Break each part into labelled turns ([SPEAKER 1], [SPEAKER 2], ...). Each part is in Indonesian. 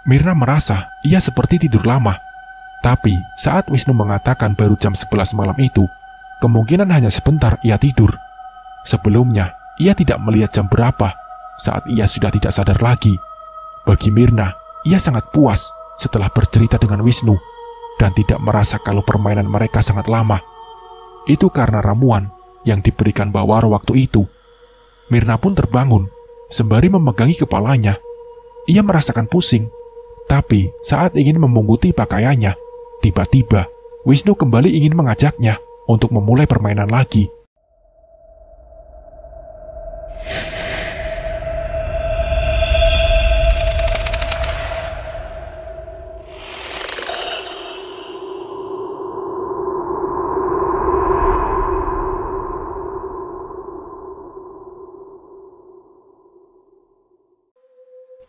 [SPEAKER 1] Mirna merasa ia seperti tidur lama. Tapi saat Wisnu mengatakan baru jam 11 malam itu, kemungkinan hanya sebentar ia tidur. Sebelumnya, ia tidak melihat jam berapa saat ia sudah tidak sadar lagi. Bagi Mirna, ia sangat puas setelah bercerita dengan Wisnu dan tidak merasa kalau permainan mereka sangat lama. Itu karena ramuan yang diberikan Mbak Waro waktu itu. Mirna pun terbangun sembari memegangi kepalanya. Ia merasakan pusing, tapi saat ingin memunguti pakaiannya, tiba-tiba Wisnu kembali ingin mengajaknya untuk memulai permainan lagi.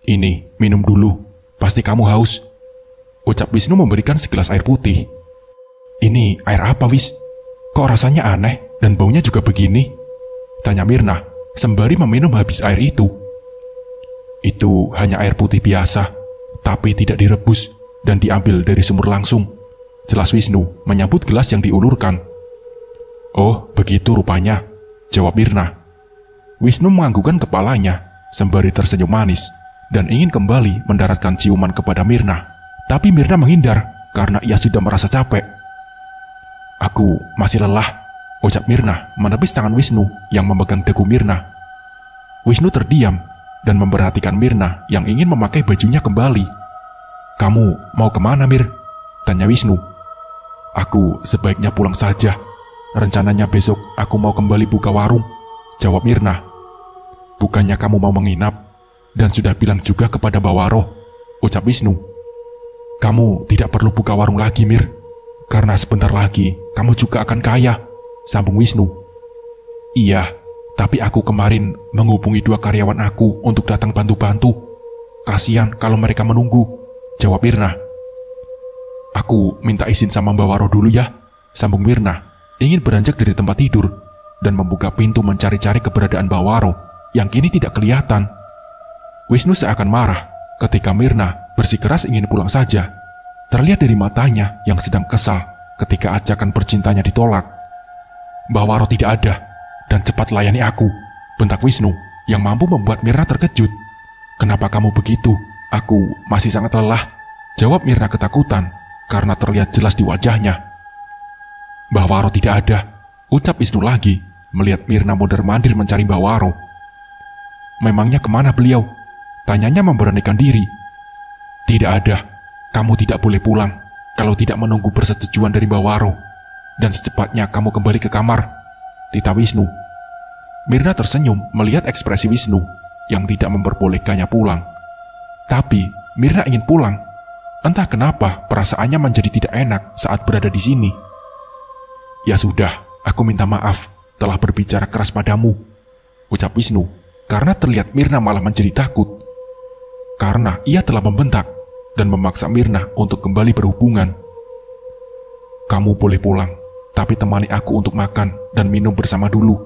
[SPEAKER 1] "Ini, minum dulu. Pasti kamu haus," ucap Wisnu memberikan segelas air putih. "Ini air apa, Wis? Kok rasanya aneh dan baunya juga begini?" tanya Mirna sembari meminum habis air itu. "Itu hanya air putih biasa, tapi tidak direbus dan diambil dari sumur langsung," jelas Wisnu menyambut gelas yang diulurkan. "Oh, begitu rupanya," jawab Mirna. Wisnu menganggukkan kepalanya sembari tersenyum manis dan ingin kembali mendaratkan ciuman kepada Mirna. Tapi Mirna menghindar karena ia sudah merasa capek. "Aku masih lelah," ucap Mirna menepis tangan Wisnu yang memegang dagu Mirna. Wisnu terdiam dan memperhatikan Mirna yang ingin memakai bajunya kembali. "Kamu mau kemana, Mir?" tanya Wisnu. "Aku sebaiknya pulang saja. Rencananya besok aku mau kembali buka warung," jawab Mirna. "Bukannya kamu mau menginap dan sudah bilang juga kepada Mbak Waro," ucap Wisnu. "Kamu tidak perlu buka warung lagi, Mir. Karena sebentar lagi kamu juga akan kaya," sambung Wisnu. "Iya, tapi aku kemarin menghubungi 2 karyawan aku untuk datang bantu-bantu. Kasihan kalau mereka menunggu," jawab Mirna. "Aku minta izin sama Mbak Waro dulu ya," sambung Mirna, ingin beranjak dari tempat tidur dan membuka pintu mencari-cari keberadaan Mbak Waro yang kini tidak kelihatan. Wisnu seakan marah ketika Mirna bersikeras ingin pulang saja. Terlihat dari matanya yang sedang kesal ketika ajakan percintanya ditolak. "Mbak Waro tidak ada, dan cepat layani aku," bentak Wisnu yang mampu membuat Mirna terkejut. "Kenapa kamu begitu? Aku masih sangat lelah," jawab Mirna ketakutan karena terlihat jelas di wajahnya. "Mbak Waro tidak ada," ucap Wisnu lagi melihat Mirna mondar-mandir mencari Mbak Waro. "Memangnya kemana beliau?" tanyanya memberanikan diri. "Tidak ada. Kamu tidak boleh pulang kalau tidak menunggu persetujuan dari Mbak Waro. Dan secepatnya kamu kembali ke kamar," titah Wisnu. Mirna tersenyum melihat ekspresi Wisnu yang tidak memperbolehkannya pulang. Tapi Mirna ingin pulang. Entah kenapa perasaannya menjadi tidak enak saat berada di sini. "Ya sudah, aku minta maaf telah berbicara keras padamu," ucap Wisnu karena terlihat Mirna malah menjadi takut. Karena ia telah membentak dan memaksa Mirna untuk kembali berhubungan. "Kamu boleh pulang, tapi temani aku untuk makan dan minum bersama dulu,"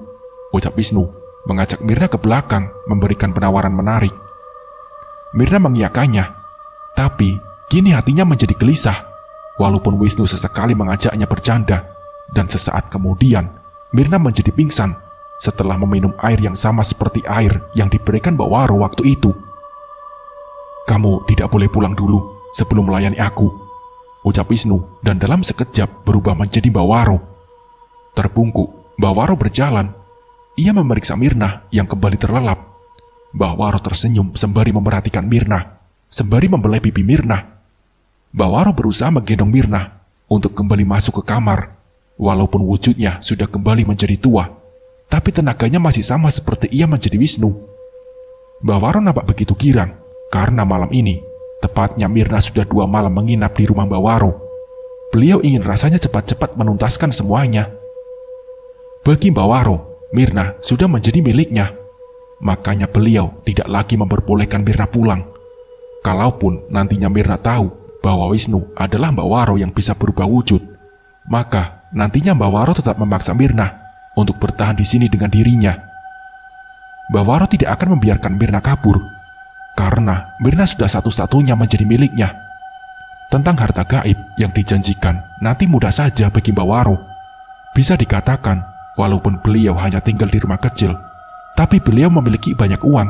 [SPEAKER 1] ucap Wisnu, mengajak Mirna ke belakang memberikan penawaran menarik. Mirna mengiyakannya, tapi kini hatinya menjadi gelisah. Walaupun Wisnu sesekali mengajaknya bercanda, dan sesaat kemudian Mirna menjadi pingsan setelah meminum air yang sama seperti air yang diberikan Mbak Waro waktu itu. "Kamu tidak boleh pulang dulu sebelum melayani aku," ucap Wisnu dan dalam sekejap berubah menjadi Mbak Waro. Terbungkuk, Mbak Waro berjalan. Ia memeriksa Mirna yang kembali terlelap. Mbak Waro tersenyum sembari memperhatikan Mirna, sembari membelai pipi Mirna. Mbak Waro berusaha menggendong Mirna untuk kembali masuk ke kamar. Walaupun wujudnya sudah kembali menjadi tua, tapi tenaganya masih sama seperti ia menjadi Wisnu. Mbak Waro nampak begitu girang karena malam ini, tepatnya Mirna sudah 2 malam menginap di rumah Mbak Waro. Beliau ingin rasanya cepat-cepat menuntaskan semuanya. Bagi Mbak Waro, Mirna sudah menjadi miliknya. Makanya beliau tidak lagi memperbolehkan Mirna pulang. Kalaupun nantinya Mirna tahu bahwa Wisnu adalah Mbak Waro yang bisa berubah wujud, maka nantinya Mbak Waro tetap memaksa Mirna untuk bertahan di sini dengan dirinya. Mbak Waro tidak akan membiarkan Mirna kabur. karena Mirna sudah satu-satunya menjadi miliknya. Tentang harta gaib yang dijanjikan nanti mudah saja bagi Mbak Waro. Bisa dikatakan, walaupun beliau hanya tinggal di rumah kecil, tapi beliau memiliki banyak uang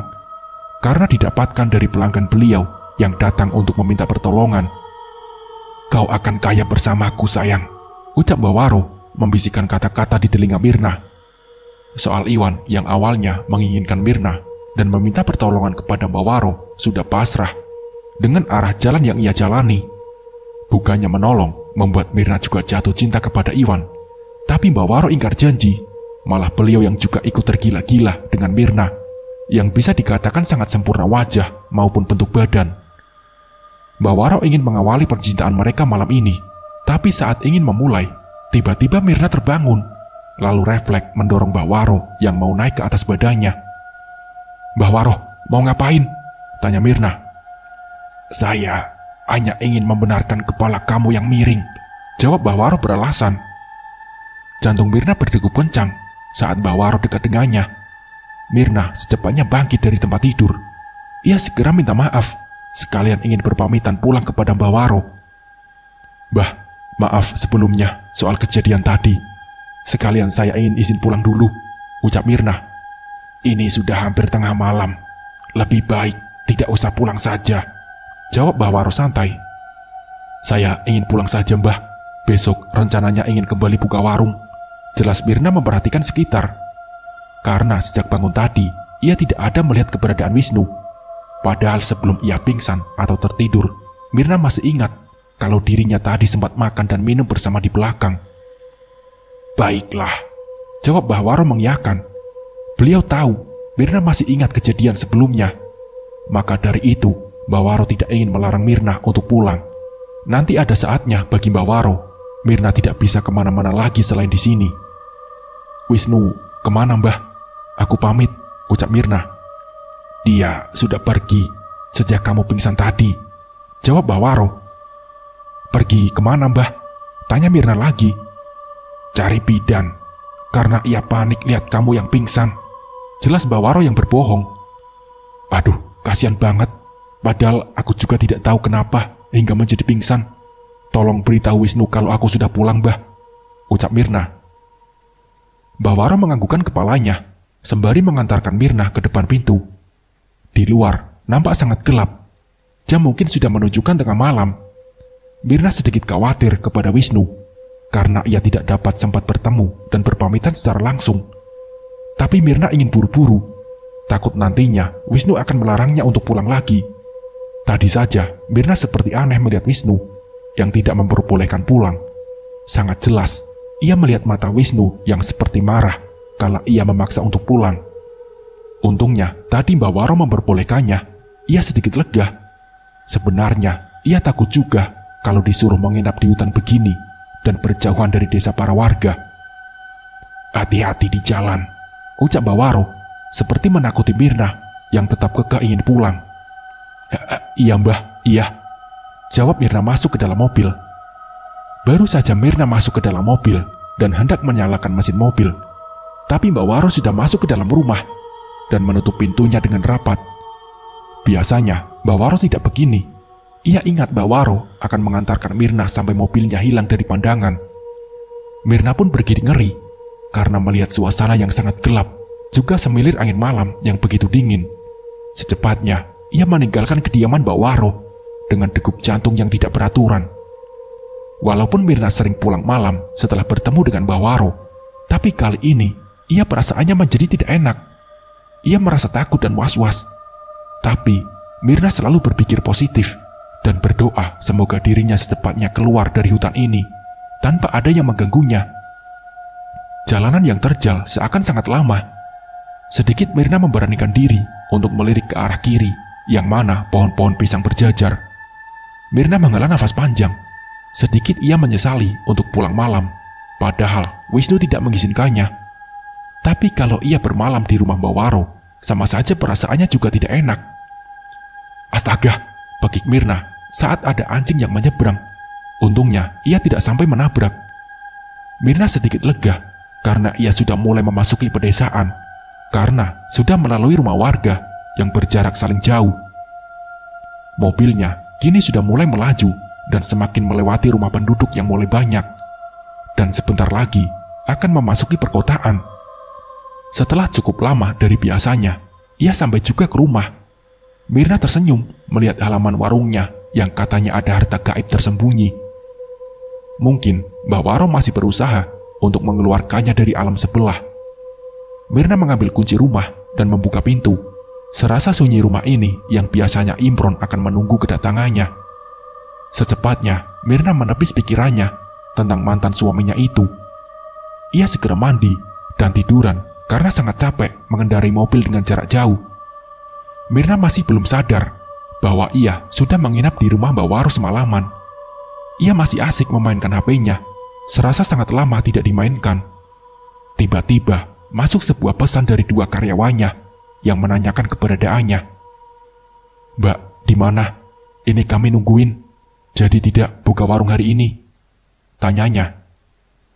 [SPEAKER 1] karena didapatkan dari pelanggan beliau yang datang untuk meminta pertolongan. "Kau akan kaya bersamaku, sayang," ucap Mbak Waro membisikkan kata-kata di telinga Mirna. Soal Iwan yang awalnya menginginkan Mirna dan meminta pertolongan kepada Mbak Waro sudah pasrah dengan arah jalan yang ia jalani. Bukannya menolong membuat Mirna juga jatuh cinta kepada Iwan, tapi Mbak Waro ingkar janji, malah beliau yang juga ikut tergila-gila dengan Mirna, yang bisa dikatakan sangat sempurna wajah maupun bentuk badan. Mbak Waro ingin mengawali percintaan mereka malam ini, tapi saat ingin memulai, tiba-tiba Mirna terbangun, lalu refleks mendorong Mbak Waro yang mau naik ke atas badannya. "Mbak Waro, mau ngapain?" tanya Mirna. "Saya hanya ingin membenarkan kepala kamu yang miring," jawab Mbak Waro beralasan. Jantung Mirna berdegup kencang saat Mbak Waro dekat dengannya. Mirna secepatnya bangkit dari tempat tidur. Ia segera minta maaf, sekalian ingin berpamitan pulang kepada Mbak Waro. "Mbah, maaf sebelumnya soal kejadian tadi. Sekalian saya ingin izin pulang dulu," ucap Mirna. "Ini sudah hampir tengah malam. Lebih baik tidak usah pulang saja," jawab Mbah Waro santai. "Saya ingin pulang saja, Mbah. Besok rencananya ingin kembali buka warung," jelas Mirna memperhatikan sekitar. Karena sejak bangun tadi, ia tidak ada melihat keberadaan Wisnu. Padahal sebelum ia pingsan atau tertidur, Mirna masih ingat kalau dirinya tadi sempat makan dan minum bersama di belakang. "Baiklah," jawab Mbah Waro mengiyakan. Beliau tahu Mirna masih ingat kejadian sebelumnya. Maka dari itu, Mbah Waro tidak ingin melarang Mirna untuk pulang. Nanti ada saatnya bagi Mbah Waro, Mirna tidak bisa kemana-mana lagi selain di sini. "Wisnu, kemana, Mbah? Aku pamit," ucap Mirna. "Dia sudah pergi sejak kamu pingsan tadi," jawab Mbah Waro. "Pergi kemana, Mbah?" tanya Mirna lagi. "Cari bidan, karena ia panik lihat kamu yang pingsan," jelas Mbah Waro yang berbohong. "Aduh, kasihan banget. Padahal aku juga tidak tahu kenapa hingga menjadi pingsan. Tolong beritahu Wisnu kalau aku sudah pulang, Mbah," ucap Mirna. Mbah Waro menganggukkan kepalanya sembari mengantarkan Mirna ke depan pintu. Di luar nampak sangat gelap. Jam mungkin sudah menunjukkan tengah malam. Mirna sedikit khawatir kepada Wisnu karena ia tidak dapat sempat bertemu dan berpamitan secara langsung. Tapi Mirna ingin buru-buru, takut nantinya Wisnu akan melarangnya untuk pulang lagi. Tadi saja Mirna seperti aneh melihat Wisnu yang tidak memperbolehkan pulang. Sangat jelas ia melihat mata Wisnu yang seperti marah kala ia memaksa untuk pulang. Untungnya tadi Mbak Waro memperbolehkannya. Ia sedikit lega. Sebenarnya ia takut juga kalau disuruh menginap di hutan begini dan berjauhan dari desa para warga. "Hati-hati di jalan," ucap Mbak Waro seperti menakuti Mirna yang tetap kekeh ingin pulang. "Iya, Mbah, iya," jawab Mirna masuk ke dalam mobil. Baru saja Mirna masuk ke dalam mobil dan hendak menyalakan mesin mobil, tapi Mbak Waro sudah masuk ke dalam rumah dan menutup pintunya dengan rapat. Biasanya Mbak Waro tidak begini. Ia ingat Mbak Waro akan mengantarkan Mirna sampai mobilnya hilang dari pandangan. Mirna pun bergidik ngeri karena melihat suasana yang sangat gelap, juga semilir angin malam yang begitu dingin. Secepatnya ia meninggalkan kediaman Mbak Waro dengan degup jantung yang tidak beraturan. Walaupun Mirna sering pulang malam setelah bertemu dengan Mbak Waro, tapi kali ini ia perasaannya menjadi tidak enak. Ia merasa takut dan was-was. Tapi Mirna selalu berpikir positif dan berdoa semoga dirinya secepatnya keluar dari hutan ini tanpa ada yang mengganggunya. Jalanan yang terjal seakan sangat lama. Sedikit Mirna memberanikan diri untuk melirik ke arah kiri, yang mana pohon-pohon pisang berjajar. Mirna menghela nafas panjang. Sedikit ia menyesali untuk pulang malam, padahal Wisnu tidak mengizinkannya. Tapi kalau ia bermalam di rumah Mbak Waro, sama saja perasaannya juga tidak enak. "Astaga," pekik Mirna saat ada anjing yang menyeberang. Untungnya ia tidak sampai menabrak. Mirna sedikit lega karena ia sudah mulai memasuki pedesaan, karena sudah melalui rumah warga yang berjarak saling jauh. Mobilnya kini sudah mulai melaju dan semakin melewati rumah penduduk yang mulai banyak. Dan sebentar lagi akan memasuki perkotaan. Setelah cukup lama dari biasanya, ia sampai juga ke rumah. Mirna tersenyum melihat halaman warungnya yang katanya ada harta gaib tersembunyi. Mungkin Mbak Waro masih berusaha untuk mengeluarkannya dari alam sebelah. Mirna mengambil kunci rumah dan membuka pintu. Serasa sunyi rumah ini yang biasanya Imron akan menunggu kedatangannya. Secepatnya, Mirna menepis pikirannya tentang mantan suaminya itu. Ia segera mandi dan tiduran karena sangat capek mengendarai mobil dengan jarak jauh. Mirna masih belum sadar bahwa ia sudah menginap di rumah Mbak Waro semalaman. Ia masih asik memainkan HP-nya, serasa sangat lama tidak dimainkan. Tiba-tiba masuk sebuah pesan dari 2 karyawannya yang menanyakan keberadaannya. "Mbak, di mana? Ini kami nungguin. Jadi tidak buka warung hari ini?" tanyanya.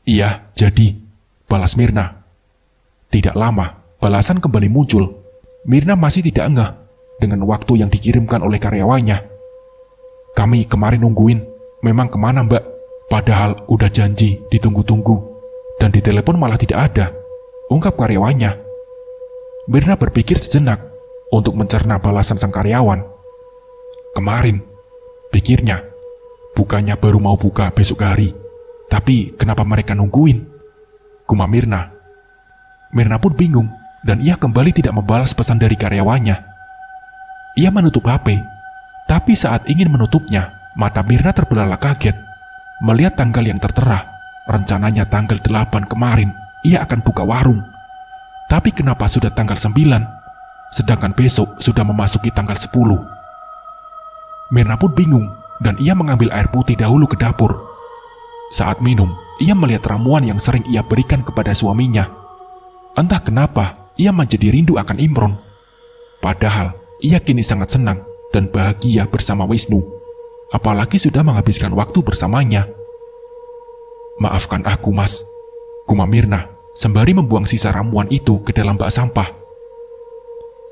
[SPEAKER 1] "Iya, jadi," balas Mirna. Tidak lama, balasan kembali muncul. Mirna masih tidak ngeh dengan waktu yang dikirimkan oleh karyawannya. "Kami kemarin nungguin. Memang kemana, Mbak? Padahal udah janji ditunggu-tunggu. Dan di telepon malah tidak ada," ungkap karyawannya. Mirna berpikir sejenak untuk mencerna balasan sang karyawan. "Kemarin," pikirnya, "bukannya baru mau buka besok hari. Tapi kenapa mereka nungguin?" gumam Mirna. Mirna pun bingung dan ia kembali tidak membalas pesan dari karyawannya. Ia menutup HP, tapi saat ingin menutupnya, mata Mirna terbelalak kaget melihat tanggal yang tertera. Rencananya tanggal 8 kemarin ia akan buka warung. Tapi kenapa sudah tanggal 9, sedangkan besok sudah memasuki tanggal 10? Mirna pun bingung dan ia mengambil air putih dahulu ke dapur. Saat minum, ia melihat ramuan yang sering ia berikan kepada suaminya. Entah kenapa, ia menjadi rindu akan Imron. Padahal, ia kini sangat senang dan bahagia bersama Wisnu. Apalagi sudah menghabiskan waktu bersamanya. "Maafkan aku, Mas," gumam Mirna sembari membuang sisa ramuan itu ke dalam bak sampah.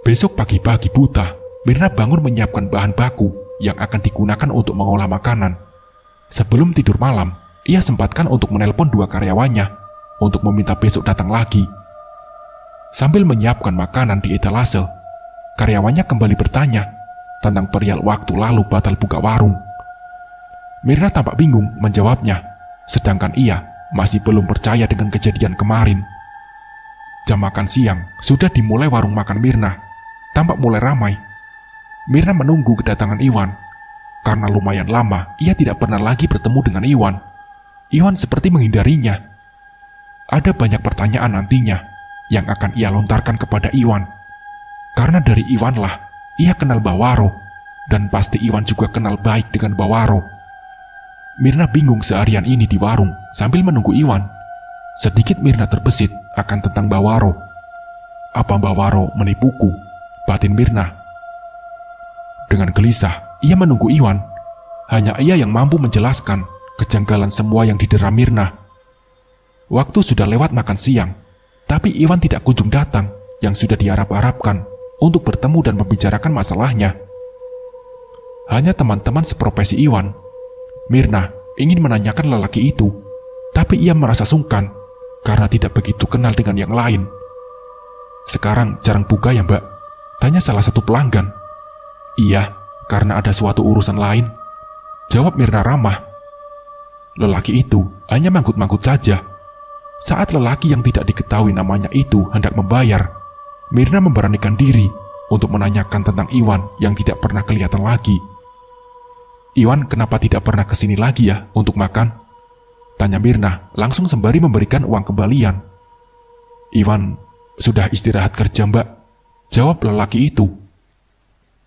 [SPEAKER 1] Besok pagi-pagi buta, Mirna bangun menyiapkan bahan baku yang akan digunakan untuk mengolah makanan. Sebelum tidur malam, ia sempatkan untuk menelpon 2 karyawannya untuk meminta besok datang lagi. Sambil menyiapkan makanan di etalase, karyawannya kembali bertanya tentang perihal waktu lalu batal buka warung. Mirna tampak bingung menjawabnya, sedangkan ia masih belum percaya dengan kejadian kemarin. Jam makan siang sudah dimulai. Warung makan Mirna tampak mulai ramai. Mirna menunggu kedatangan Iwan. Karena lumayan lama ia tidak pernah lagi bertemu dengan Iwan. Iwan seperti menghindarinya. Ada banyak pertanyaan nantinya yang akan ia lontarkan kepada Iwan. Karena dari Iwanlah ia kenal Mbak Waro, dan pasti Iwan juga kenal baik dengan Mbak Waro. Mirna bingung seharian ini di warung sambil menunggu Iwan. Sedikit Mirna terbesit akan tentang Mbak Waro. Apa Mbak Waro menipuku? Batin Mirna. Dengan gelisah, ia menunggu Iwan. Hanya ia yang mampu menjelaskan kejanggalan semua yang didera Mirna. Waktu sudah lewat makan siang, tapi Iwan tidak kunjung datang yang sudah diharap-harapkan untuk bertemu dan membicarakan masalahnya. Hanya teman-teman seprofesi Iwan. Mirna ingin menanyakan lelaki itu, tapi ia merasa sungkan karena tidak begitu kenal dengan yang lain. "Sekarang jarang buka ya, Mbak?" tanya salah satu pelanggan. "Iya, karena ada suatu urusan lain," jawab Mirna ramah. Lelaki itu hanya manggut-manggut saja. Saat lelaki yang tidak diketahui namanya itu hendak membayar, Mirna memberanikan diri untuk menanyakan tentang Iwan yang tidak pernah kelihatan lagi. "Iwan kenapa tidak pernah kesini lagi ya untuk makan?" tanya Mirna langsung sembari memberikan uang kembalian. "Iwan sudah istirahat kerja, Mbak," jawab lelaki itu.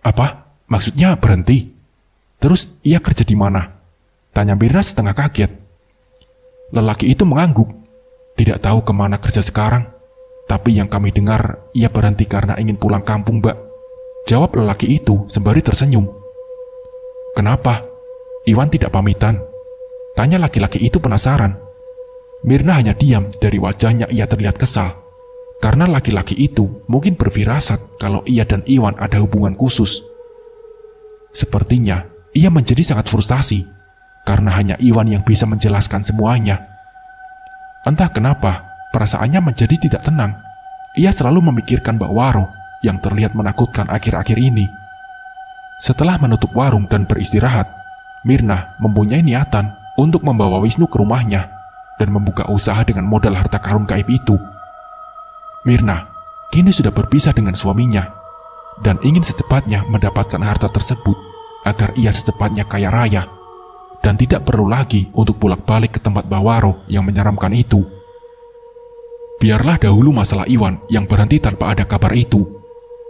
[SPEAKER 1] "Apa? Maksudnya berhenti? Terus ia kerja di mana?" tanya Mirna setengah kaget. Lelaki itu mengangguk. "Tidak tahu kemana kerja sekarang, tapi yang kami dengar ia berhenti karena ingin pulang kampung, Mbak," jawab lelaki itu sembari tersenyum. "Kenapa? Iwan tidak pamitan?" tanya laki-laki itu penasaran. Mirna hanya diam. Dari wajahnya ia terlihat kesal, karena laki-laki itu mungkin berfirasat kalau ia dan Iwan ada hubungan khusus. Sepertinya ia menjadi sangat frustasi karena hanya Iwan yang bisa menjelaskan semuanya. Entah kenapa, perasaannya menjadi tidak tenang. Ia selalu memikirkan Mbak Waro yang terlihat menakutkan akhir-akhir ini. Setelah menutup warung dan beristirahat, Mirna mempunyai niatan untuk membawa Wisnu ke rumahnya dan membuka usaha dengan modal harta karun gaib itu. Mirna kini sudah berpisah dengan suaminya dan ingin secepatnya mendapatkan harta tersebut agar ia secepatnya kaya raya dan tidak perlu lagi untuk bolak-balik ke tempat Mbak Waro yang menyeramkan itu. Biarlah dahulu masalah Iwan yang berhenti tanpa ada kabar itu.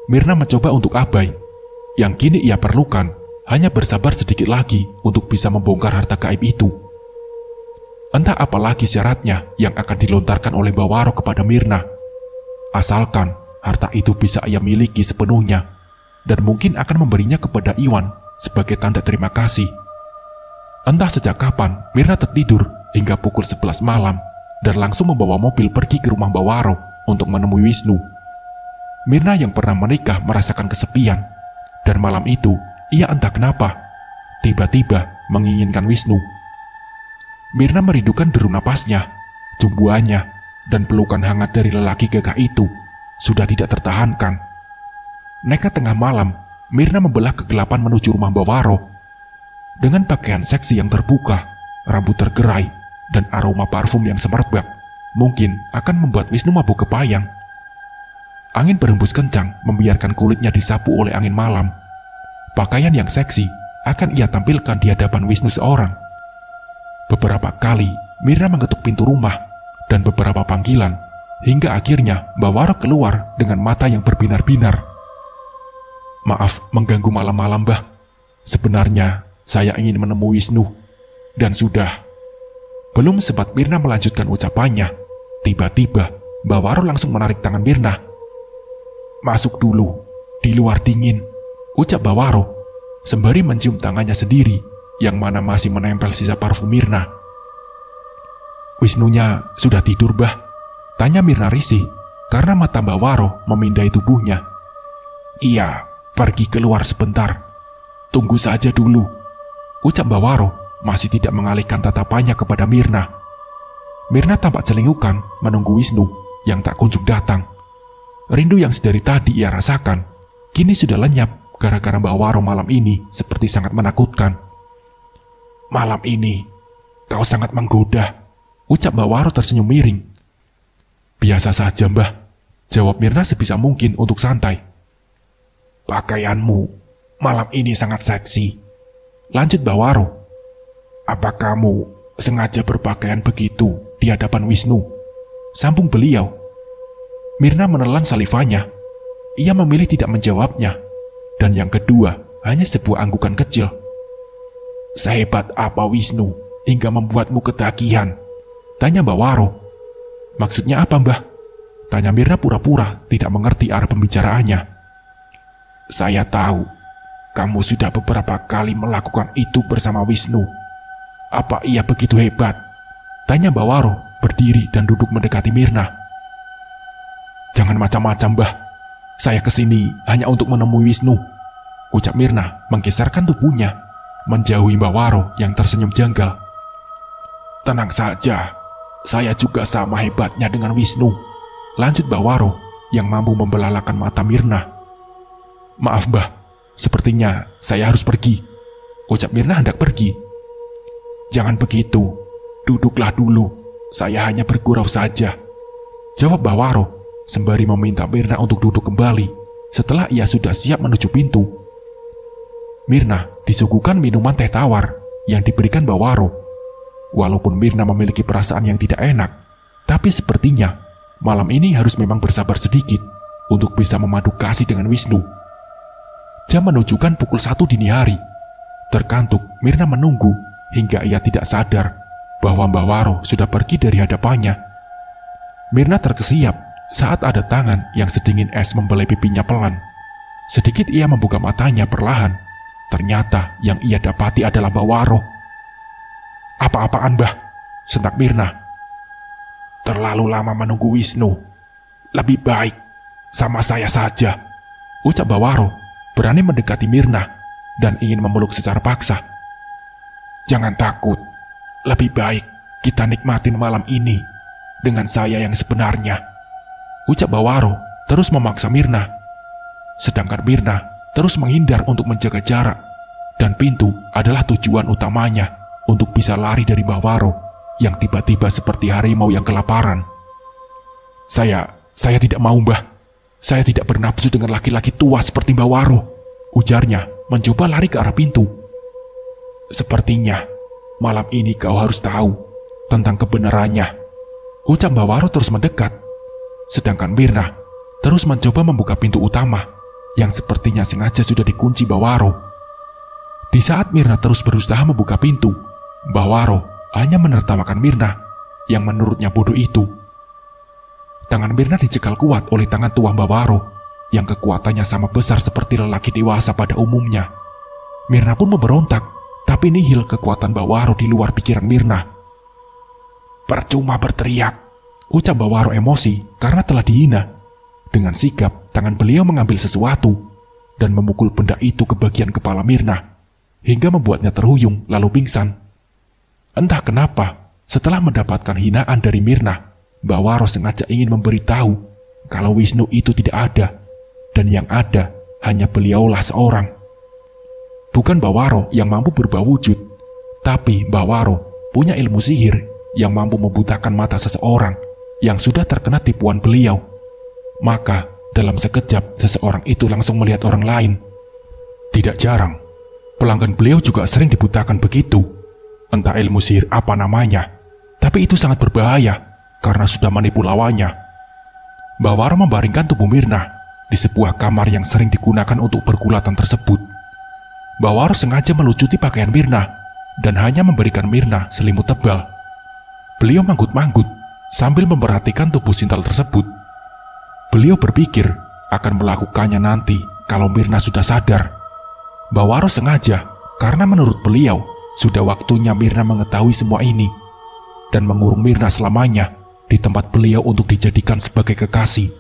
[SPEAKER 1] Mirna mencoba untuk abai. Yang kini ia perlukan hanya bersabar sedikit lagi untuk bisa membongkar harta gaib itu. Entah apalagi syaratnya yang akan dilontarkan oleh Mbak Waro kepada Mirna. Asalkan harta itu bisa ia miliki sepenuhnya dan mungkin akan memberinya kepada Iwan sebagai tanda terima kasih. Entah sejak kapan Mirna tertidur hingga pukul 11 malam dan langsung membawa mobil pergi ke rumah Mbak Waro untuk menemui Wisnu. Mirna yang pernah menikah merasakan kesepian, dan malam itu ia entah kenapa tiba-tiba menginginkan Wisnu. Mirna merindukan deru napasnya, cumbuannya, dan pelukan hangat dari lelaki gagah itu sudah tidak tertahankan. Nekat tengah malam, Mirna membelah kegelapan menuju rumah Mbak Waro. Dengan pakaian seksi yang terbuka, rambut tergerai, dan aroma parfum yang semerbak, mungkin akan membuat Wisnu mabuk kepayang. Angin berhembus kencang membiarkan kulitnya disapu oleh angin malam. Pakaian yang seksi akan ia tampilkan di hadapan Wisnu seorang. Beberapa kali Mirna mengetuk pintu rumah dan beberapa panggilan, hingga akhirnya Mbak Waro keluar dengan mata yang berbinar-binar. "Maaf mengganggu malam-malam, Mbah. Sebenarnya saya ingin menemui Wisnu, dan sudah." Belum sempat Mirna melanjutkan ucapannya, tiba-tiba Mbak Waro langsung menarik tangan Mirna. "Masuk dulu, di luar dingin," ucap Mbak Waro, sembari mencium tangannya sendiri yang mana masih menempel sisa parfum Mirna. "Wisnunya sudah tidur, Mbah?" tanya Mirna risih karena mata Mbak Waro memindai tubuhnya. "Iya, pergi keluar sebentar. Tunggu saja dulu," ucap Mbak Waro masih tidak mengalihkan tatapannya kepada Mirna. Mirna tampak celingukan menunggu Wisnu yang tak kunjung datang. Rindu yang sedari tadi ia rasakan kini sudah lenyap gara-gara Mbak Waro malam ini seperti sangat menakutkan. "Malam ini kau sangat menggoda," ucap Mbak Waro tersenyum miring. "Biasa saja, Mbah," jawab Mirna sebisa mungkin untuk santai. "Pakaianmu malam ini sangat seksi," lanjut Mbak Waro. "Apa kamu sengaja berpakaian begitu di hadapan Wisnu?" sambung beliau. Mirna menelan salivanya. Ia memilih tidak menjawabnya. Dan yang kedua hanya sebuah anggukan kecil. "Sehebat apa Wisnu hingga membuatmu ketagihan?" tanya Mbak Waro. "Maksudnya apa, Mbah?" tanya Mirna pura-pura tidak mengerti arah pembicaraannya. "Saya tahu kamu sudah beberapa kali melakukan itu bersama Wisnu. Apa ia begitu hebat?" tanya Mbak Waro berdiri dan duduk mendekati Mirna. "Jangan macam-macam, Mbah. Saya kesini hanya untuk menemui Wisnu," ucap Mirna menggeserkan tubuhnya, menjauhi Mbak Waro yang tersenyum janggal. "Tenang saja, saya juga sama hebatnya dengan Wisnu," lanjut Mbak Waro yang mampu membelalakan mata Mirna. "Maaf, Mbah, sepertinya saya harus pergi," ucap Mirna hendak pergi. "Jangan begitu, duduklah dulu, saya hanya bergurau saja," jawab Mbak Waro sembari meminta Mirna untuk duduk kembali setelah ia sudah siap menuju pintu. Mirna disuguhkan minuman teh tawar yang diberikan Mbak Waro. Walaupun Mirna memiliki perasaan yang tidak enak, tapi sepertinya malam ini harus memang bersabar sedikit untuk bisa memadu kasih dengan Wisnu. Jam menunjukkan pukul 1 dini hari. Terkantuk, Mirna menunggu hingga ia tidak sadar bahwa Mbak Waro sudah pergi dari hadapannya. Mirna terkesiap saat ada tangan yang sedingin es membelai pipinya pelan. Sedikit ia membuka matanya perlahan. Ternyata yang ia dapati adalah Mbak Waro. "Apa-apaan, Mbah?" sentak Mirna. "Terlalu lama menunggu Wisnu. Lebih baik sama saya saja," ucap Mbak Waro berani mendekati Mirna. dan ingin memeluk secara paksa. "Jangan takut, lebih baik kita nikmatin malam ini dengan saya yang sebenarnya," ucap Bawaro terus memaksa Myrna. Sedangkan Myrna terus menghindar untuk menjaga jarak, dan pintu adalah tujuan utamanya untuk bisa lari dari Bawaro yang tiba-tiba seperti harimau yang kelaparan. Saya tidak mau, Mbah. Saya tidak bernafsu dengan laki-laki tua seperti Bawaro," ujarnya mencoba lari ke arah pintu. "Sepertinya malam ini kau harus tahu tentang kebenarannya," ucap Bawaro terus mendekat. Sedangkan Myrna terus mencoba membuka pintu utama yang sepertinya sengaja sudah dikunci Bawaro. Di saat Myrna terus berusaha membuka pintu, Bawaro hanya menertawakan Myrna yang menurutnya bodoh itu. Tangan Myrna dicekal kuat oleh tangan tua Bawaro yang kekuatannya sama besar seperti lelaki dewasa pada umumnya. Myrna pun memberontak, tapi nihil kekuatan Bawaro di luar pikiran Myrna. "Percuma berteriak," ucap Bawaro emosi karena telah dihina. Dengan sigap, tangan beliau mengambil sesuatu dan memukul benda itu ke bagian kepala Myrna, hingga membuatnya terhuyung lalu pingsan. Entah kenapa, setelah mendapatkan hinaan dari Myrna, Bawaro sengaja ingin memberitahu kalau Wisnu itu tidak ada, dan yang ada hanya beliaulah seorang. Bukan Bawaro yang mampu berubah wujud, tapi Bawaro punya ilmu sihir yang mampu membutakan mata seseorang yang sudah terkena tipuan beliau. Maka dalam sekejap seseorang itu langsung melihat orang lain. Tidak jarang, pelanggan beliau juga sering dibutakan begitu. Entah ilmu sihir apa namanya, tapi itu sangat berbahaya karena sudah menipu lawannya. Bawaro membaringkan tubuh Myrna di sebuah kamar yang sering digunakan untuk pergulatan tersebut. Bawaro sengaja melucuti pakaian Myrna dan hanya memberikan Myrna selimut tebal. Beliau manggut-manggut sambil memperhatikan tubuh sintal tersebut. Beliau berpikir akan melakukannya nanti kalau Myrna sudah sadar. Bawaro sengaja karena menurut beliau sudah waktunya Myrna mengetahui semua ini dan mengurung Myrna selamanya di tempat beliau untuk dijadikan sebagai kekasih.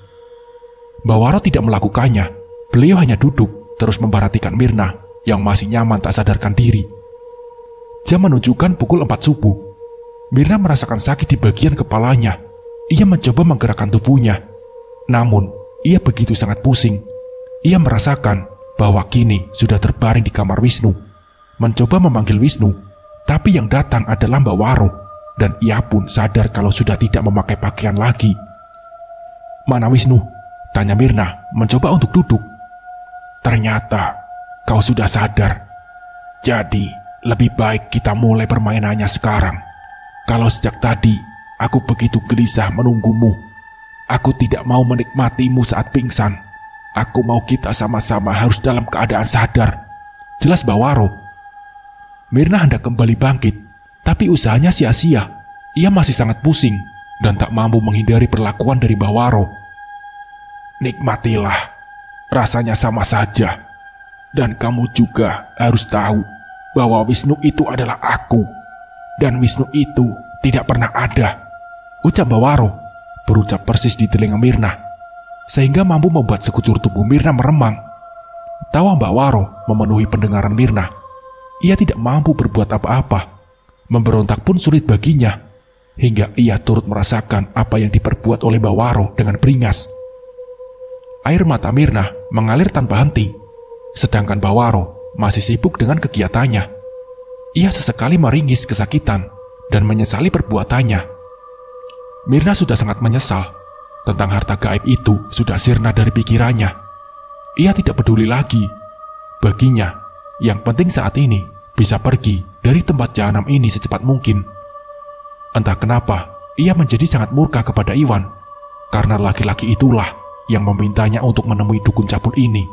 [SPEAKER 1] Bawaro tidak melakukannya. Beliau hanya duduk terus memperhatikan Myrna yang masih nyaman tak sadarkan diri. Jam menunjukkan pukul 4 subuh. Myrna merasakan sakit di bagian kepalanya. Ia mencoba menggerakkan tubuhnya, namun ia begitu sangat pusing. Ia merasakan bahwa kini sudah terbaring di kamar Wisnu. Mencoba memanggil Wisnu, tapi yang datang adalah Bawaro. Dan ia pun sadar kalau sudah tidak memakai pakaian lagi. "Mana Wisnu?" tanya Myrna mencoba untuk duduk. "Ternyata kau sudah sadar. Jadi lebih baik kita mulai permainannya sekarang. Kalau sejak tadi aku begitu gelisah menunggumu. Aku tidak mau menikmatimu saat pingsan. Aku mau kita sama-sama harus dalam keadaan sadar," jelas Bawaro. Myrna hendak kembali bangkit, tapi usahanya sia-sia. Ia masih sangat pusing dan tak mampu menghindari perlakuan dari Bawaro. "Nikmatilah, rasanya sama saja. Dan kamu juga harus tahu bahwa Wisnu itu adalah aku. Dan Wisnu itu tidak pernah ada," ucap Bawaro, berucap persis di telinga Myrna, sehingga mampu membuat sekujur tubuh Myrna meremang. Tawa Bawaro memenuhi pendengaran Myrna. Ia tidak mampu berbuat apa-apa. Memberontak pun sulit baginya, hingga ia turut merasakan apa yang diperbuat oleh Bawaro dengan beringas. Air mata Myrna mengalir tanpa henti, sedangkan Bawaro masih sibuk dengan kegiatannya. Ia sesekali meringis kesakitan dan menyesali perbuatannya. Myrna sudah sangat menyesal. Tentang harta gaib itu sudah sirna dari pikirannya. Ia tidak peduli lagi. Baginya, yang penting saat ini bisa pergi dari tempat jahanam ini secepat mungkin. Entah kenapa, ia menjadi sangat murka kepada Iwan, karena laki-laki itulah yang memintanya untuk menemui dukun cabul ini.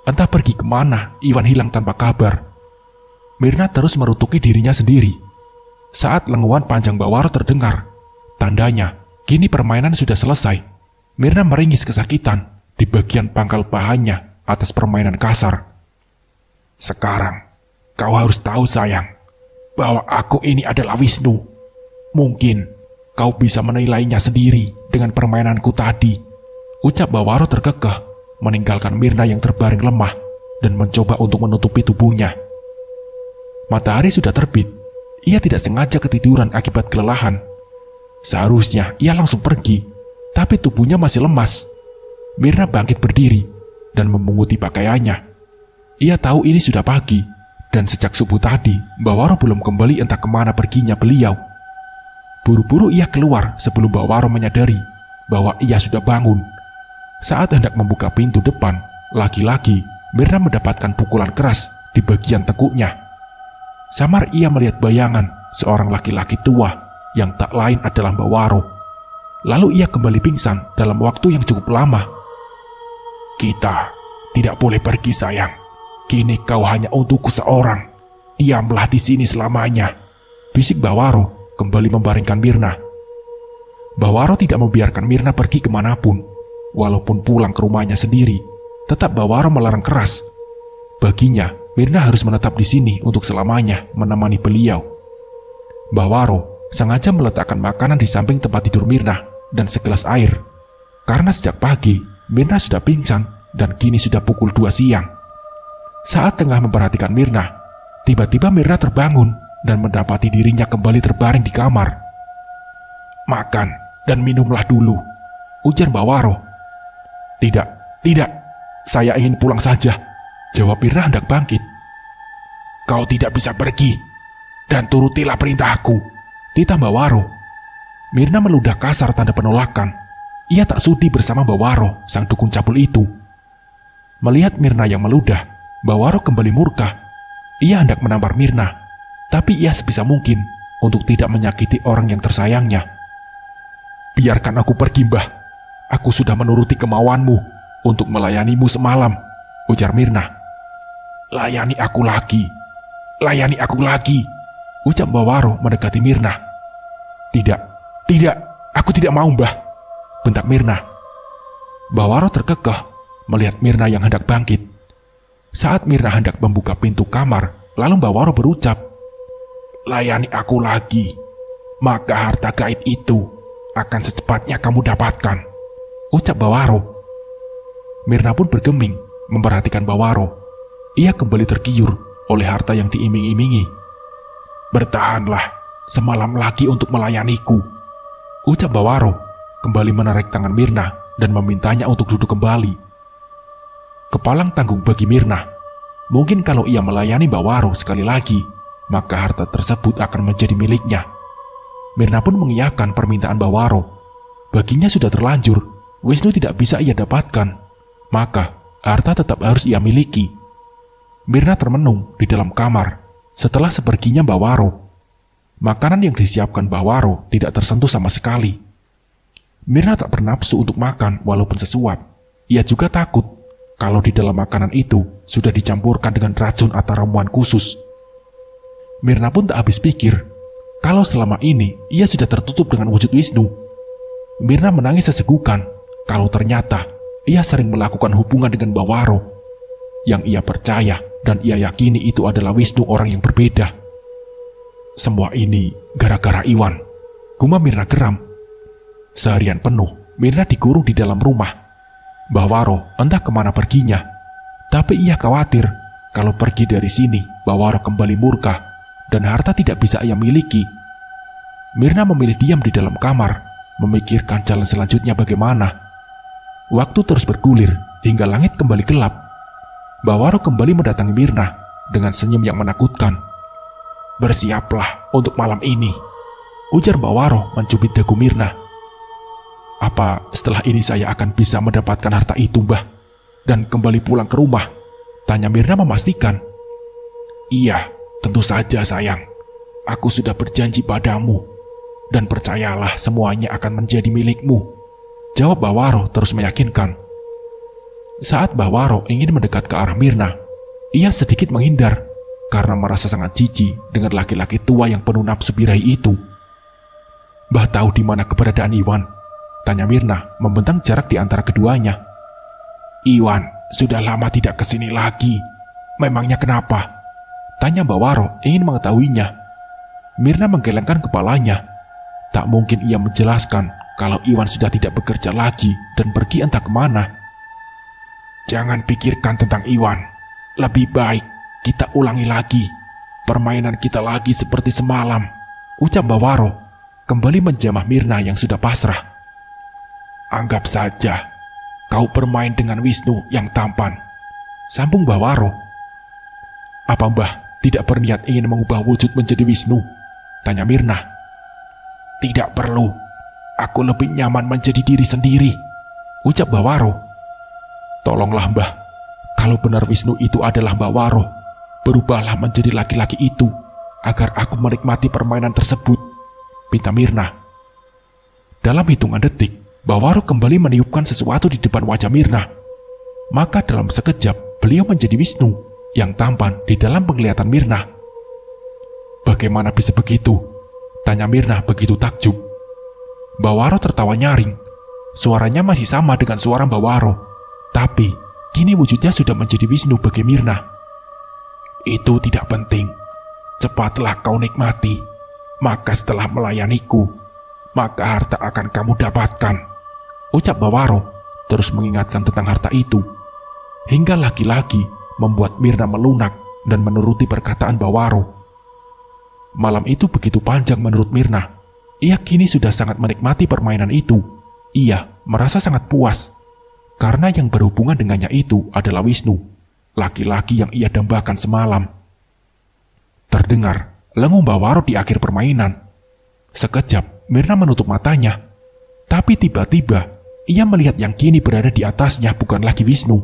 [SPEAKER 1] Entah pergi kemana, Iwan hilang tanpa kabar. Myrna terus merutuki dirinya sendiri. Saat lenguan panjang Bawaro terdengar, tandanya kini permainan sudah selesai. Myrna meringis kesakitan di bagian pangkal pahanya atas permainan kasar. "Sekarang kau harus tahu sayang, bahwa aku ini adalah Wisnu. Mungkin kau bisa menilainya sendiri dengan permainanku tadi," ucap Bawaro terkekeh, meninggalkan Myrna yang terbaring lemah dan mencoba untuk menutupi tubuhnya. Matahari sudah terbit. Ia tidak sengaja ketiduran akibat kelelahan. Seharusnya ia langsung pergi, tapi tubuhnya masih lemas. Mirna bangkit berdiri dan memunguti pakaiannya. Ia tahu ini sudah pagi, dan sejak subuh tadi, Mbak Waro belum kembali entah kemana perginya beliau. Buru-buru ia keluar sebelum Mbak Waro menyadari bahwa ia sudah bangun. Saat hendak membuka pintu depan, lagi-lagi Mirna mendapatkan pukulan keras di bagian tekuknya. Samar ia melihat bayangan seorang laki-laki tua yang tak lain adalah Mbak Waro. Lalu ia kembali pingsan dalam waktu yang cukup lama. "Kita tidak boleh pergi, sayang. Kini kau hanya untukku seorang. Diamlah di sini selamanya," bisik Mbak Waro kembali membaringkan Mirna. Mbak Waro tidak membiarkan Mirna pergi kemanapun. Walaupun pulang ke rumahnya sendiri, tetap Mbak Waro melarang keras. Baginya, Mirna harus menetap di sini untuk selamanya menemani beliau. Mbak Waro sengaja meletakkan makanan di samping tempat tidur Mirna dan segelas air. Karena sejak pagi, Mirna sudah pingsan dan kini sudah pukul 2 siang. Saat tengah memperhatikan Mirna, tiba-tiba Mirna terbangun dan mendapati dirinya kembali terbaring di kamar. "Makan dan minumlah dulu," ujar Mbak Waro. Tidak, saya ingin pulang saja," jawab Mirna hendak bangkit. "Kau tidak bisa pergi, dan turutilah perintahku," titah Mbak Waro. Mirna meludah kasar tanda penolakan. Ia tak sudi bersama Mbak Waro, sang dukun cabul itu. Melihat Mirna yang meludah, Mbak Waro kembali murka. Ia hendak menampar Mirna, tapi ia sebisa mungkin untuk tidak menyakiti orang yang tersayangnya. "Biarkan aku pergi, Mbah. Aku sudah menuruti kemauanmu untuk melayanimu semalam," ujar Mirna. Layani aku lagi, ucap Mbak Waro mendekati Mirna. Tidak, aku tidak mau, Mbah, bentak Mirna. Mbak Waro terkekeh melihat Mirna yang hendak bangkit. Saat Mirna hendak membuka pintu kamar, lalu Mbak Waro berucap, "Layani aku lagi, maka harta gaib itu akan secepatnya kamu dapatkan," ucap Mbak Waro. Mirna pun bergeming memperhatikan Mbak Waro. Ia kembali tergiur oleh harta yang diiming-imingi. "Bertahanlah semalam lagi untuk melayaniku," ucap Mbak Waro, kembali menarik tangan Mirna dan memintanya untuk duduk kembali. Kepalang tanggung bagi Mirna. Mungkin kalau ia melayani Mbak Waro sekali lagi, maka harta tersebut akan menjadi miliknya. Mirna pun mengiyakan permintaan Mbak Waro. Baginya sudah terlanjur, Wisnu tidak bisa ia dapatkan, maka harta tetap harus ia miliki. Mirna termenung di dalam kamar setelah seperginya Mbak Waro. Makanan yang disiapkan Mbak Waro tidak tersentuh sama sekali. Mirna tak bernafsu untuk makan walaupun sesuap. Ia juga takut kalau di dalam makanan itu sudah dicampurkan dengan racun atau ramuan khusus. Mirna pun tak habis pikir kalau selama ini ia sudah tertutup dengan wujud Wisnu. Mirna menangis sesegukan kalau ternyata ia sering melakukan hubungan dengan Mbak Waro. Yang ia percaya dan ia yakini itu adalah Wisnu orang yang berbeda. Semua ini gara-gara Iwan, gumam Mirna geram. Seharian penuh Mirna dikurung di dalam rumah. Mbak Waro entah kemana perginya, tapi ia khawatir kalau pergi dari sini Mbak Waro kembali murka dan harta tidak bisa ia miliki. Mirna memilih diam di dalam kamar, memikirkan jalan selanjutnya bagaimana. Waktu terus bergulir hingga langit kembali gelap. Mbak Waro kembali mendatangi Mirna dengan senyum yang menakutkan. "Bersiaplah untuk malam ini," ujar Mbak Waro mencubit dagu Mirna. "Apa setelah ini saya akan bisa mendapatkan harta itu, Mbah, dan kembali pulang ke rumah?" tanya Mirna memastikan. "Iya, tentu saja, sayang. Aku sudah berjanji padamu, dan percayalah semuanya akan menjadi milikmu," jawab Mbak Waro terus meyakinkan. Saat Mbak Waro ingin mendekat ke arah Mirna, ia sedikit menghindar karena merasa sangat jijik dengan laki-laki tua yang penuh nafsu birahi itu. "Mbah tahu di mana keberadaan Iwan?" tanya Mirna membentang jarak di antara keduanya. "Iwan sudah lama tidak kesini lagi. Memangnya kenapa?" tanya Mbak Waro ingin mengetahuinya. Mirna menggelengkan kepalanya. Tak mungkin ia menjelaskan kalau Iwan sudah tidak bekerja lagi dan pergi entah kemana. "Jangan pikirkan tentang Iwan. Lebih baik kita ulangi lagi. Permainan kita lagi seperti semalam, ucap Bawaro, kembali menjamah Mirna yang sudah pasrah. Anggap saja kau bermain dengan Wisnu yang tampan, sambung Bawaro. Apa Mbah tidak berniat ingin mengubah wujud menjadi Wisnu? Tanya Mirna. Tidak perlu, aku lebih nyaman menjadi diri sendiri, ucap Bawaro. Tolonglah Mbah, kalau benar Wisnu itu adalah Bawaro, berubahlah menjadi laki-laki itu, agar aku menikmati permainan tersebut, pinta Mirna. Dalam hitungan detik, Bawaro kembali meniupkan sesuatu di depan wajah Mirna. Maka dalam sekejap, beliau menjadi Wisnu yang tampan di dalam penglihatan Mirna. Bagaimana bisa begitu? Tanya Mirna begitu takjub. Bawaro tertawa nyaring. Suaranya masih sama dengan suara Bawaro, tapi kini wujudnya sudah menjadi Wisnu bagi Mirna. Itu tidak penting. Cepatlah kau nikmati. Maka setelah melayaniku, maka harta akan kamu dapatkan, ucap Bawaro, terus mengingatkan tentang harta itu. Hingga lagi-lagi membuat Mirna melunak dan menuruti perkataan Bawaro. Malam itu begitu panjang menurut Mirna. Ia kini sudah sangat menikmati permainan itu. Ia merasa sangat puas, karena yang berhubungan dengannya itu adalah Wisnu, laki-laki yang ia dambakan semalam. Terdengar lenguh Bawaro di akhir permainan. Sekejap Mirna menutup matanya, tapi tiba-tiba ia melihat yang kini berada di atasnya bukan lagi Wisnu,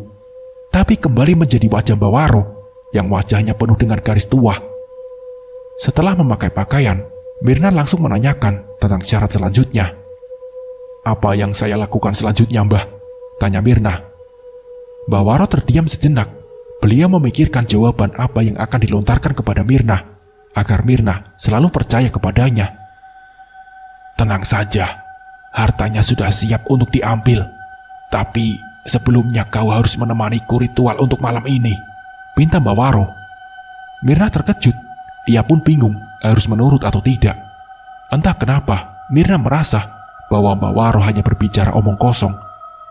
[SPEAKER 1] tapi kembali menjadi wajah Bawaro yang wajahnya penuh dengan garis tua. Setelah memakai pakaian, Mirna langsung menanyakan tentang syarat selanjutnya. Apa yang saya lakukan selanjutnya, Mbah? Tanya Mirna. Bawaro terdiam sejenak. Beliau memikirkan jawaban apa yang akan dilontarkan kepada Mirna, agar Mirna selalu percaya kepadanya. Tenang saja, hartanya sudah siap untuk diambil. Tapi sebelumnya kau harus menemaniku ritual untuk malam ini, pinta Bawaro. Mirna terkejut. Ia pun bingung harus menurut atau tidak. Entah kenapa, Mirna merasa bahwa Bawaro hanya berbicara omong kosong.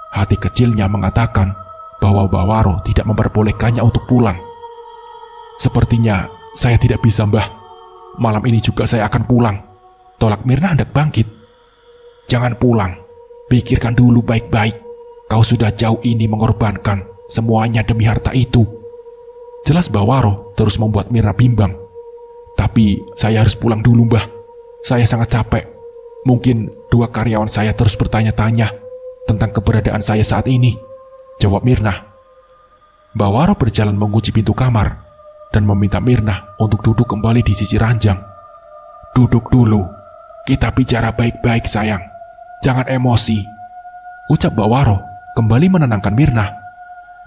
[SPEAKER 1] Hati kecilnya mengatakan bahwa Bawaro tidak memperbolehkannya untuk pulang. Sepertinya saya tidak bisa, Mbah. Malam ini juga saya akan pulang, tolak Mirna hendak bangkit. Jangan pulang, pikirkan dulu baik-baik. Kau sudah jauh ini mengorbankan semuanya demi harta itu, jelas Bawaro terus membuat Mirna bimbang. Tapi saya harus pulang dulu, Mbah. Saya sangat capek. Mungkin 2 karyawan saya terus bertanya-tanya tentang keberadaan saya saat ini, jawab Mirna. Bawaro berjalan mengunci pintu kamar dan meminta Mirna untuk duduk kembali di sisi ranjang. Duduk dulu, kita bicara baik-baik sayang, jangan emosi, ucap Bawaro kembali menenangkan Mirna.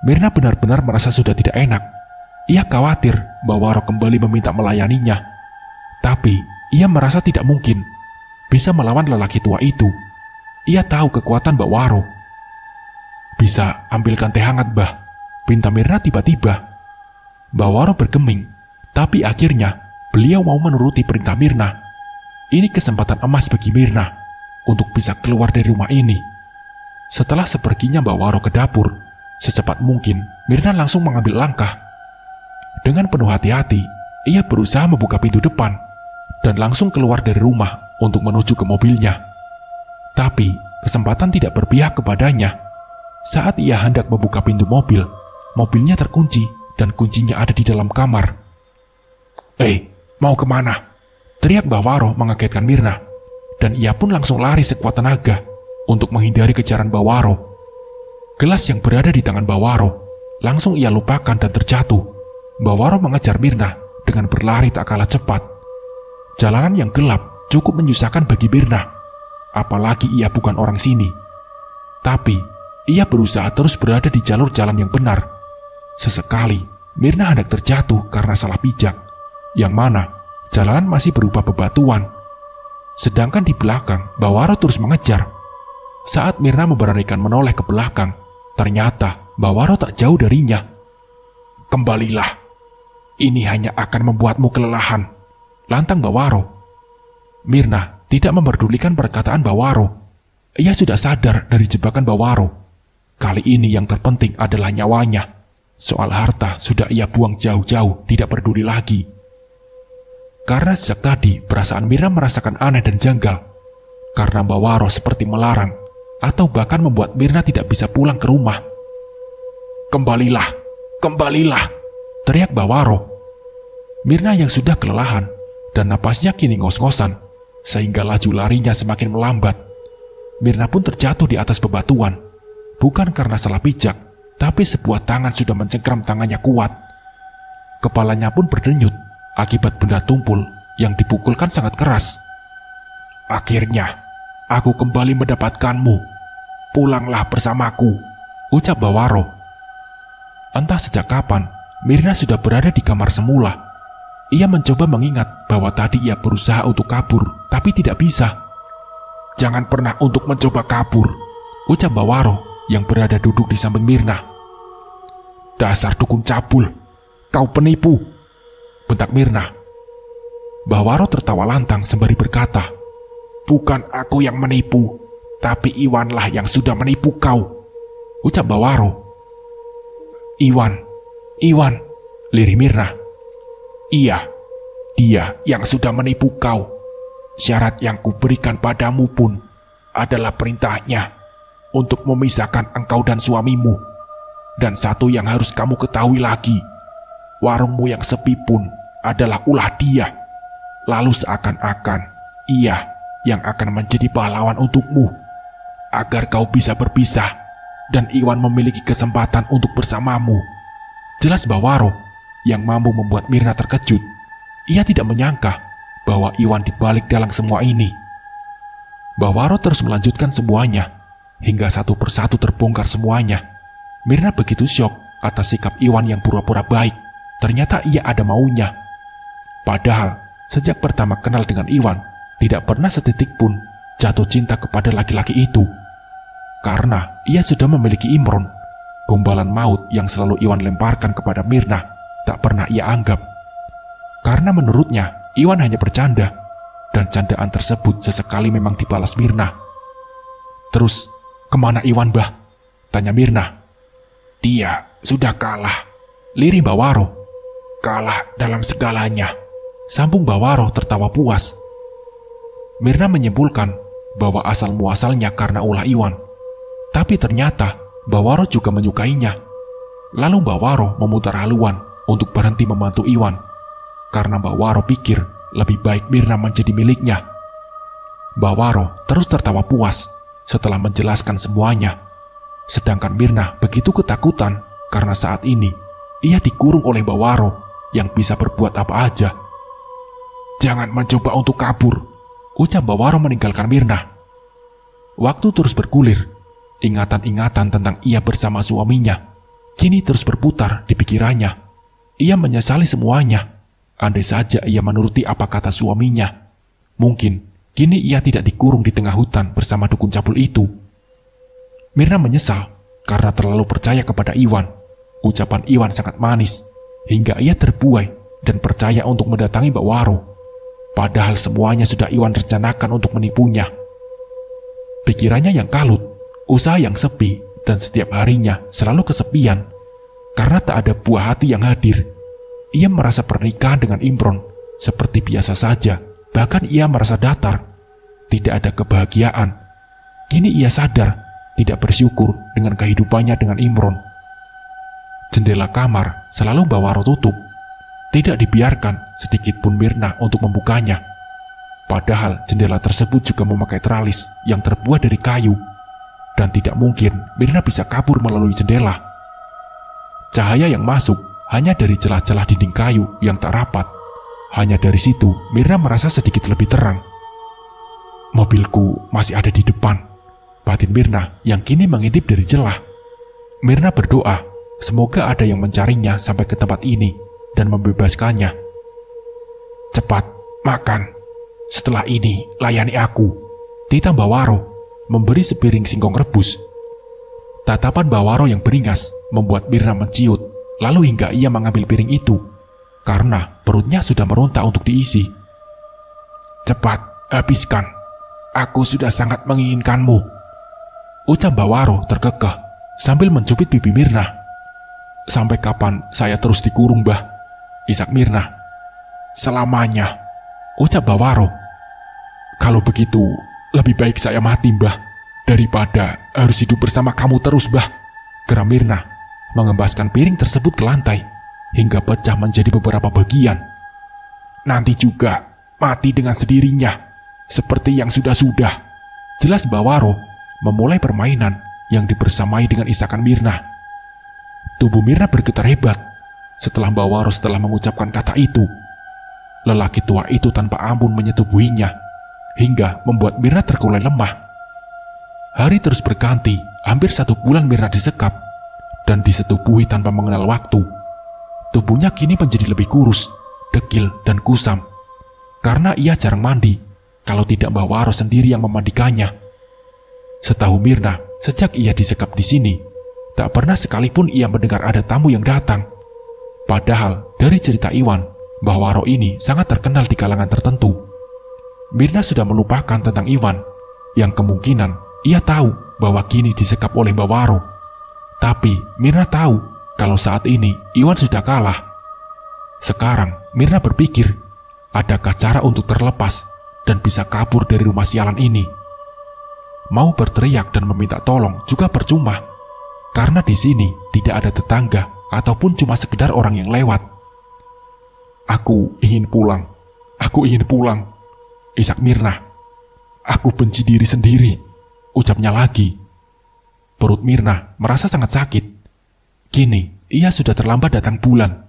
[SPEAKER 1] Mirna benar-benar merasa sudah tidak enak. Ia khawatir Bawaro kembali meminta melayaninya, tapi ia merasa tidak mungkin bisa melawan lelaki tua itu. Ia tahu kekuatan Bawaro. Bisa ambilkan teh hangat, Mbah, pinta Mirna tiba-tiba. Bawaro bergeming, tapi akhirnya beliau mau menuruti perintah Mirna. Ini kesempatan emas bagi Mirna untuk bisa keluar dari rumah ini. Setelah seperginya Bawaro ke dapur, secepat mungkin Mirna langsung mengambil langkah. Dengan penuh hati-hati, ia berusaha membuka pintu depan dan langsung keluar dari rumah untuk menuju ke mobilnya. Tapi kesempatan tidak berpihak kepadanya. Saat ia hendak membuka pintu mobil, mobilnya terkunci dan kuncinya ada di dalam kamar. Mau kemana? Teriak Bawaro mengagetkan Mirna, dan ia pun langsung lari sekuat tenaga untuk menghindari kejaran Bawaro. Gelas yang berada di tangan Bawaro langsung ia lupakan dan terjatuh. Bawaro mengejar Mirna dengan berlari tak kalah cepat. Jalanan yang gelap cukup menyusahkan bagi Mirna, apalagi ia bukan orang sini. Tapi ia berusaha terus berada di jalur jalan yang benar. Sesekali Mirna hendak terjatuh karena salah pijak, yang mana jalanan masih berupa bebatuan. Sedangkan di belakang Bawaro terus mengejar. Saat Mirna memberanikan menoleh ke belakang, ternyata Bawaro tak jauh darinya. Kembalilah, ini hanya akan membuatmu kelelahan, lantang Bawaro. Mirna tidak memperdulikan perkataan Bawaro. Ia sudah sadar dari jebakan Bawaro. Kali ini yang terpenting adalah nyawanya. Soal harta sudah ia buang jauh-jauh, tidak peduli lagi. Karena sejak tadi perasaan Mirna merasakan aneh dan janggal. Karena Mbak Waro seperti melarang atau bahkan membuat Mirna tidak bisa pulang ke rumah. Kembalilah, kembalilah, teriak Mbak Waro. Mirna yang sudah kelelahan dan napasnya kini ngos-ngosan sehingga laju larinya semakin melambat. Mirna pun terjatuh di atas bebatuan, bukan karena salah pijak, tapi sebuah tangan sudah mencengkram tangannya kuat. Kepalanya pun berdenyut akibat benda tumpul yang dipukulkan sangat keras. Akhirnya, aku kembali mendapatkanmu. Pulanglah bersamaku, ucap Mbak Waro. Entah sejak kapan, Mirna sudah berada di kamar semula. Ia mencoba mengingat bahwa tadi ia berusaha untuk kabur, tapi tidak bisa. Jangan pernah untuk mencoba kabur, ucap Mbak Waro yang berada duduk di samping Mirna. Dasar dukun cabul, kau penipu, bentak Mirna. Mbak Waro tertawa lantang sembari berkata, bukan aku yang menipu, tapi Iwanlah yang sudah menipu kau, ucap Mbak Waro. Iwan, lirih Mirna. Iya, dia yang sudah menipu kau. Syarat yang kuberikan padamu pun adalah perintahnya untuk memisahkan engkau dan suamimu. Dan satu yang harus kamu ketahui lagi, warungmu yang sepi pun adalah ulah dia. Lalu seakan-akan ia yang akan menjadi pahlawan untukmu, agar kau bisa berpisah dan Iwan memiliki kesempatan untuk bersamamu. Jelas Mbak Waro yang mampu membuat Mirna terkejut. Ia tidak menyangka bahwa Iwan dibalik dalam semua ini. Mbak Waro terus melanjutkan semuanya, hingga satu persatu terbongkar semuanya. Mirna begitu syok atas sikap Iwan yang pura-pura baik. Ternyata ia ada maunya. Padahal, sejak pertama kenal dengan Iwan, tidak pernah setitik pun jatuh cinta kepada laki-laki itu. Karena ia sudah memiliki Imron, gombalan maut yang selalu Iwan lemparkan kepada Mirna, tak pernah ia anggap. Karena menurutnya, Iwan hanya bercanda, dan candaan tersebut sesekali memang dibalas Mirna. Terus, kemana Iwan, Mbah? Tanya Mirna. Dia sudah kalah, lirih Mbak Waro. Kalah dalam segalanya, sambung Mbak Waro tertawa puas. Mirna menyimpulkan bahwa asal muasalnya karena ulah Iwan. Tapi ternyata Mbak Waro juga menyukainya. Lalu Mbak Waro memutar haluan untuk berhenti membantu Iwan. Karena Mbak Waro pikir lebih baik Mirna menjadi miliknya. Mbak Waro terus tertawa puas setelah menjelaskan semuanya. Sedangkan Mirna begitu ketakutan karena saat ini ia dikurung oleh Mbak Waro yang bisa berbuat apa aja. Jangan mencoba untuk kabur, ucap Mbak Waro meninggalkan Mirna. Waktu terus bergulir. Ingatan-ingatan tentang ia bersama suaminya kini terus berputar di pikirannya. Ia menyesali semuanya. Andai saja ia menuruti apa kata suaminya, mungkin kini ia tidak dikurung di tengah hutan bersama dukun cabul itu. Mirna menyesal karena terlalu percaya kepada Iwan. Ucapan Iwan sangat manis, hingga ia terbuai dan percaya untuk mendatangi Mbak Waro. Padahal semuanya sudah Iwan rencanakan untuk menipunya. Pikirannya yang kalut, usaha yang sepi, dan setiap harinya selalu kesepian. Karena tak ada buah hati yang hadir. Ia merasa pernikahan dengan Imron seperti biasa saja, bahkan ia merasa datar. Tidak ada kebahagiaan. Kini ia sadar, tidak bersyukur dengan kehidupannya dengan Imron. Jendela kamar selalu Mbak Waro tutup. Tidak dibiarkan sedikit pun Mirna untuk membukanya. Padahal jendela tersebut juga memakai teralis yang terbuat dari kayu. Dan tidak mungkin Mirna bisa kabur melalui jendela. Cahaya yang masuk hanya dari celah-celah dinding kayu yang tak rapat. Hanya dari situ Mirna merasa sedikit lebih terang. Mobilku masih ada di depan, batin Mirna yang kini mengintip dari celah. Mirna berdoa, semoga ada yang mencarinya sampai ke tempat ini dan membebaskannya. Cepat, makan. Setelah ini, layani aku, titah Mbak Waro, memberi sepiring singkong rebus. Tatapan Mbak Waro yang beringas membuat Mirna menciut, lalu hingga ia mengambil piring itu, karena perutnya sudah meronta untuk diisi. Cepat, habiskan. Aku sudah sangat menginginkanmu, ucap Mbak Waro terkekeh sambil mencubit pipi Mirna. Sampai kapan saya terus dikurung, Mbah? Isak Mirna. Selamanya, ucap Bawaro. Kalau begitu, lebih baik saya mati, Mbah, daripada harus hidup bersama kamu terus, Mbah, geram Mirna, mengembaskan piring tersebut ke lantai hingga pecah menjadi beberapa bagian. Nanti juga mati dengan sendirinya, seperti yang sudah-sudah, jelas Bawaro memulai permainan yang dibersamai dengan isakan Mirna. Tubuh Mirna bergetar hebat setelah Bawaro mengucapkan kata itu. Lelaki tua itu tanpa ampun menyetubuhinya hingga membuat Mirna terkulai lemah. Hari terus berganti, hampir 1 bulan Mirna disekap dan disetubuhi tanpa mengenal waktu. Tubuhnya kini menjadi lebih kurus, dekil, dan kusam karena ia jarang mandi kalau tidak Bawaro sendiri yang memandikannya. Setahu Mirna, sejak ia disekap di sini, tak pernah sekalipun ia mendengar ada tamu yang datang. Padahal dari cerita Iwan, Bawaro ini sangat terkenal di kalangan tertentu. Mirna sudah melupakan tentang Iwan, yang kemungkinan ia tahu bahwa kini disekap oleh Bawaro. Tapi Mirna tahu kalau saat ini Iwan sudah kalah. Sekarang Mirna berpikir, adakah cara untuk terlepas dan bisa kabur dari rumah sialan ini? Mau berteriak dan meminta tolong juga percuma, karena di sini tidak ada tetangga ataupun cuma sekedar orang yang lewat. Aku ingin pulang, isak Mirna. Aku benci diri sendiri, ucapnya lagi. Perut Mirna merasa sangat sakit. Kini ia sudah terlambat datang bulan,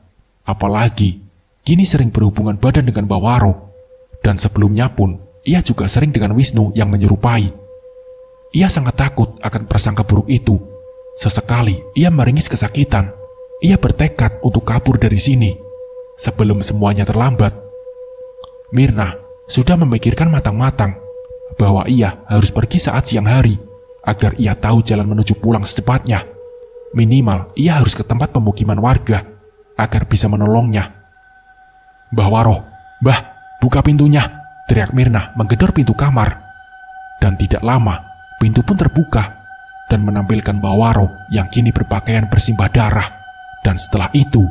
[SPEAKER 1] apalagi kini sering berhubungan badan dengan Bawaro, dan sebelumnya pun ia juga sering dengan Wisnu yang menyerupai. Ia sangat takut akan prasangka buruk itu. Sesekali ia meringis kesakitan. Ia bertekad untuk kabur dari sini sebelum semuanya terlambat. Mirna sudah memikirkan matang-matang bahwa ia harus pergi saat siang hari agar ia tahu jalan menuju pulang secepatnya. Minimal ia harus ke tempat pemukiman warga agar bisa menolongnya. Bawaro, Mbah, buka pintunya, teriak Mirna menggedor pintu kamar. Dan tidak lama pintu pun terbuka dan menampilkan Bawaro yang kini berpakaian bersimbah darah. Dan setelah itu